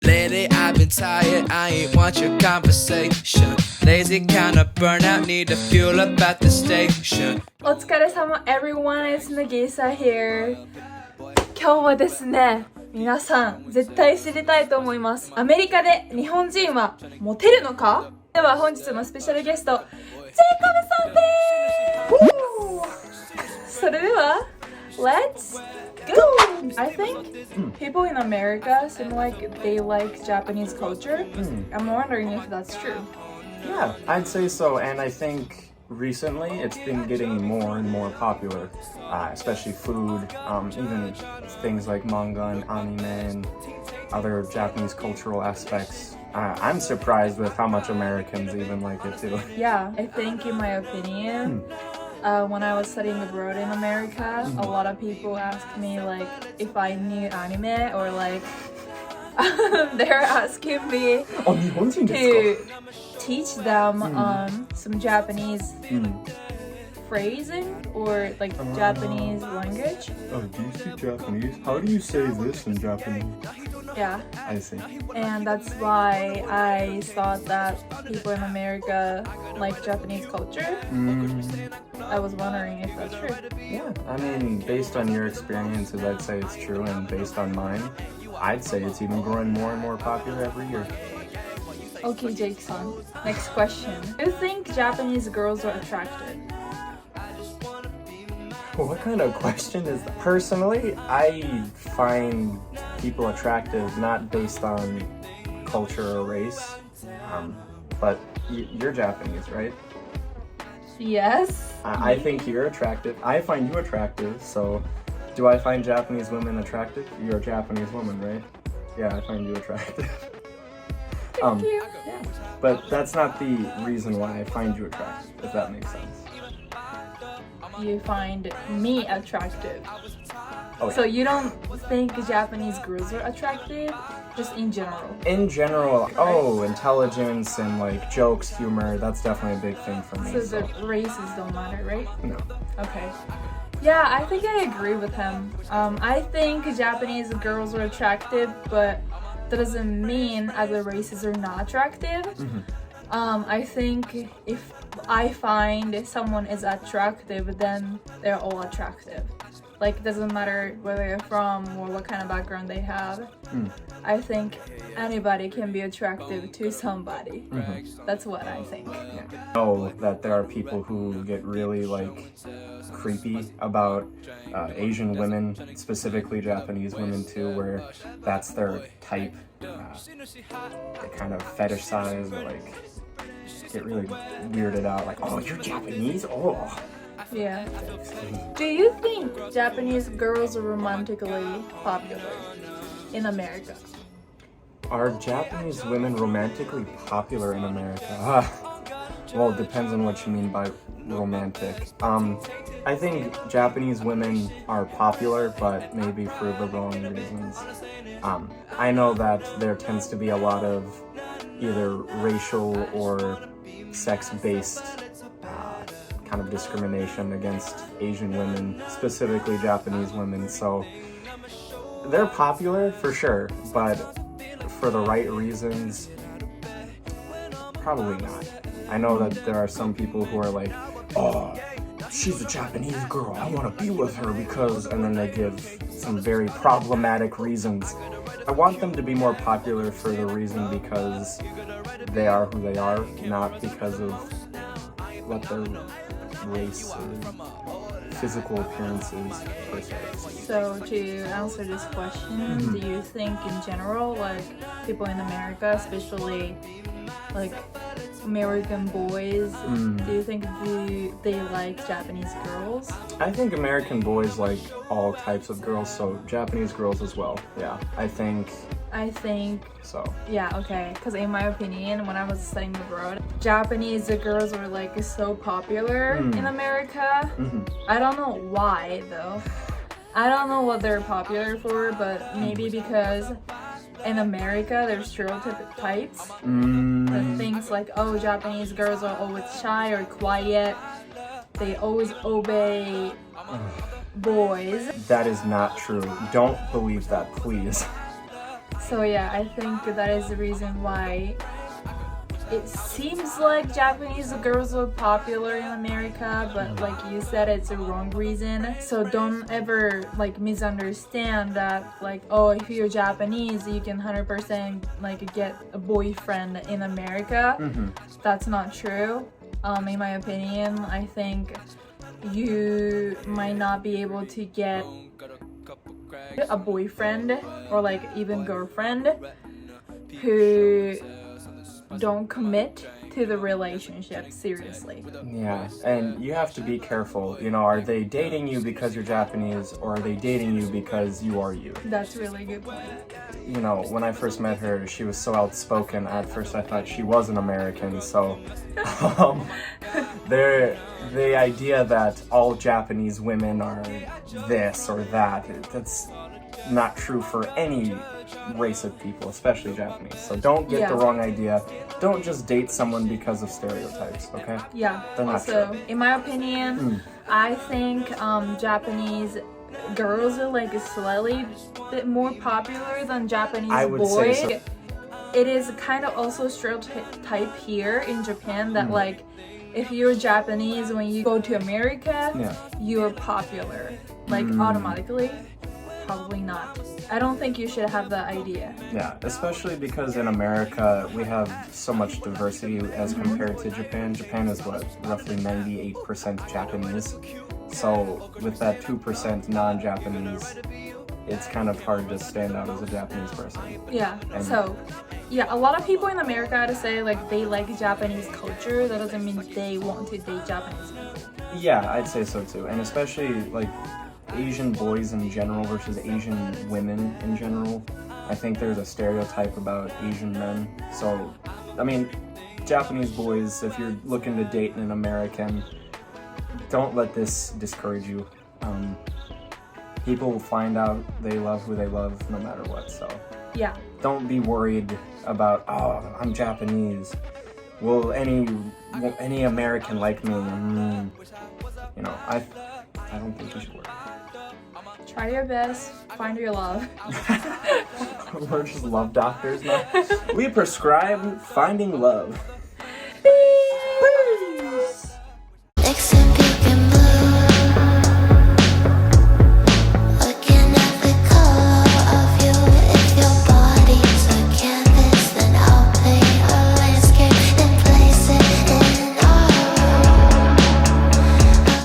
Lately I've been tired, I ain't want your conversation. Lazy kind of burnout, need to fuel up at the station. お疲れ様 everyone, it's Nagisa here. 今日はですね、皆さん絶対知りたいと思います。アメリカで日本人はモテるのか？では本日のスペシャルゲスト、𝐶𝐶𝐬さんです。それでは Let's go! I think people in America seem like they like Japanese culture. I'm wondering if that's true. Yeah, I'd say so, and I think recently it's been getting more and more popular, especially food, even things like manga and anime and other Japanese cultural aspects. I'm surprised with how much Americans even like it too. Yeah, I think in my opinion, when I was studying abroad in America, a lot of people asked me like if I knew anime or like they're asking me to teach them some Japanese phrasing or like Japanese language. Oh, do you speak Japanese? How do you say this in Japanese? Yeah. I see. And that's why I thought that people in America like Japanese culture. I was wondering if that's true. Yeah, I mean, based on your experiences, I'd say it's true, and based on mine, I'd say it's even growing more and more popular every year. Okay, Jake-san. Next question. Do you think Japanese girls are attractive? What kind of question is that? Personally, I find people attractive not based on culture or race, but you're Japanese, right? Yes. I think you're attractive. I find you attractive, so do I find Japanese women attractive? You're a Japanese woman, right? Yeah, I find you attractive. Thank you. Yeah. But that's not the reason why I find you attractive, if that makes sense. You find me attractive. Oh, So you don't think Japanese girls are attractive? Just in general? in general, intelligence and like jokes, humor, that's definitely a big thing for me. So the races don't matter, right? No. Okay. Yeah, I think I agree with him. I think Japanese girls are attractive, but that doesn't mean other races are not attractive. I think if I find someone is attractive, then they're all attractive. Like, it doesn't matter where they're from or what kind of background they have. I think anybody can be attractive to somebody. That's what I think. I know that there are people who get really like creepy about Asian women, specifically Japanese women too, where that's their type. They kind of fetishize or like get really weirded out, like, oh, you're Japanese? Oh. Yeah. Do you think Japanese girls are romantically popular in America? Are Japanese women romantically popular in America? Well, it depends on what you mean by romantic. I think Japanese women are popular, but maybe for the wrong reasons. I know that there tends to be a lot of either racial or sex-based kind of discrimination against Asian women, specifically Japanese women, so they're popular for sure, but for the right reasons, probably not. I know that there are some people who are like, oh, she's a Japanese girl, I want to be with her because, and then they give some very problematic reasons. I want them to be more popular for the reason because they are who they are, not because of what their race or physical appearances per se. So to answer this question, do you think in general, like people in America, especially like American boys, do you think they like Japanese girls? I think American boys like all types of girls, so Japanese girls as well. Yeah, I think so. Yeah, okay, because in my opinion, when I was studying abroad, Japanese girls were like so popular in America. I don't know why though. I don't know what they're popular for, but maybe because in America there's stereotypes. The things like, oh, Japanese girls are always shy or quiet. They always obey boys. That is not true. Don't believe that, please. So yeah, I think that is the reason why it seems like Japanese girls are popular in America, but like you said, it's a wrong reason. So don't ever like misunderstand that like, oh, if you're Japanese, you can 100% like get a boyfriend in America. That's not true. In my opinion, I think you might not be able to get a boyfriend or like even girlfriend who don't commit to the relationship seriously. Yeah, and you have to be careful. You know, are they dating you because you're Japanese, or are they dating you because you are you? That's a really good point. You know, when I first met her, she was so outspoken. At first I thought she was an American, so the idea that all Japanese women are this or that, that's not true for any race of people, especially Japanese. So don't get the wrong idea. Don't just date someone because of stereotypes, okay? Yeah. They're not also, true. in my opinion, I think Japanese girls are like slightly bit more popular than Japanese I would boys. say so. It is kind of also stereotype here in Japan that like if you're Japanese, when you go to America, you're popular. Like automatically. Probably not. I don't think you should have that idea. Yeah, especially because in America we have so much diversity as compared to Japan. Japan is what, roughly 98% Japanese. So with that 2% non-Japanese, it's kind of hard to stand out as a Japanese person. Yeah. So, yeah, a lot of people in America had to say like they like Japanese culture. That doesn't mean they want to date Japanese people. Yeah, I'd say so too. And especially like Asian boys in general versus Asian women in general. I think there's a stereotype about Asian men. So, I mean, Japanese boys, if you're looking to date an American, don't let this discourage you. People will find out they love who they love no matter what, so. Yeah. Don't be worried about, oh, I'm Japanese. Will any American like me? You know, I don't think you should worry. Try your best, find your love. We're just love doctors now. We prescribe finding love.